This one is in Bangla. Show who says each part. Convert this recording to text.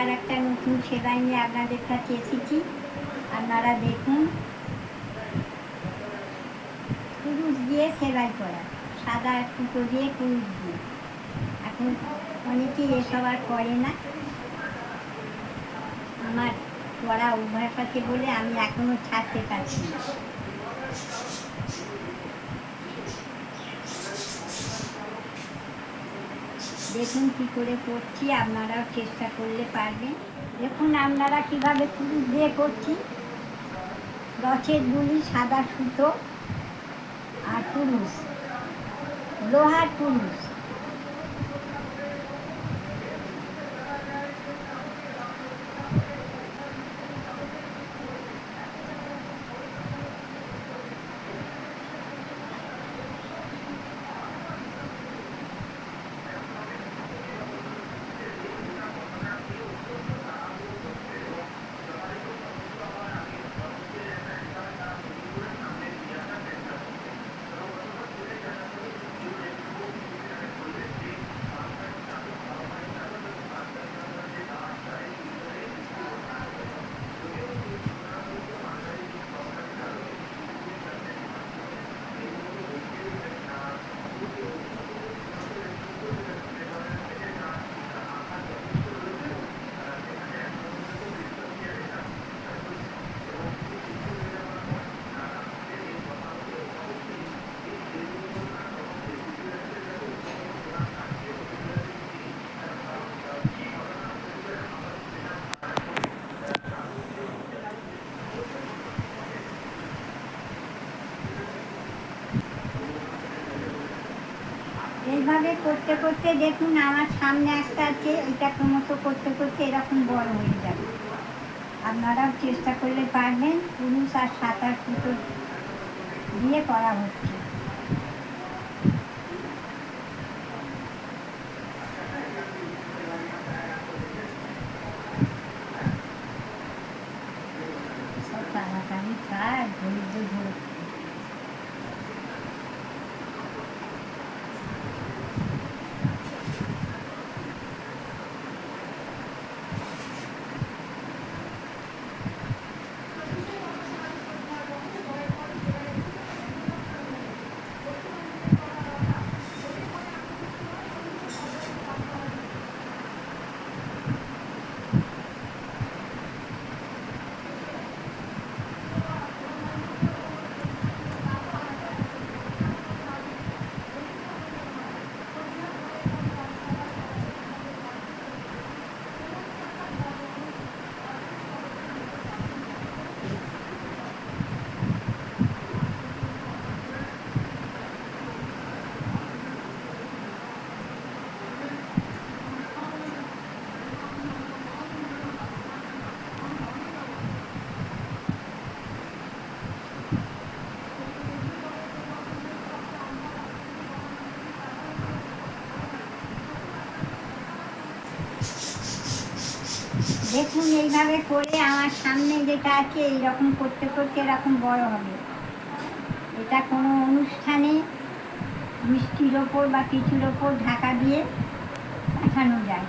Speaker 1: আবার একটা নতুন সেলাই নিয়ে আপনাদের কাছে এসেছি। আপনারা দেখুন, কুরুশ দিয়ে সেলাই করা, সাদা সুতো দিয়ে কুরুশ দিয়ে। এখন অনেকেই এসব আর করে না। আমার করা অভ্যাস আছে বলে আমি এখনো ছাড়তে পারছি না। দেখুন কী করে করছি, আপনারাও চেষ্টা করলে পারবেন। দেখুন আপনারা কীভাবে কুরুশ দিয়ে করছি। রথের গুলি, সাদা সুতো আর কুরুশ, লোহার কুরুশ। এইভাবে করতে করতে দেখুন আমার সামনে একটা আছে, এটা ক্রমশ করতে করতে এরকম বড় হয়ে যাবে। আপনারাও চেষ্টা করলে পারবেন। কুরুশ আর সাঁতার সুতো দিয়ে করা হচ্ছে। সব তাড়াতাড়ি কাজ, ধৈর্য ধরে। দেখুন এইভাবে করে আমার সামনে যেটা আছে এইরকম করতে করতে এরকম বড় হবে। এটা কোনো অনুষ্ঠানে মিষ্টির ওপর বা কিছুর ওপর ঢাকা দিয়ে পাঠানো যায়।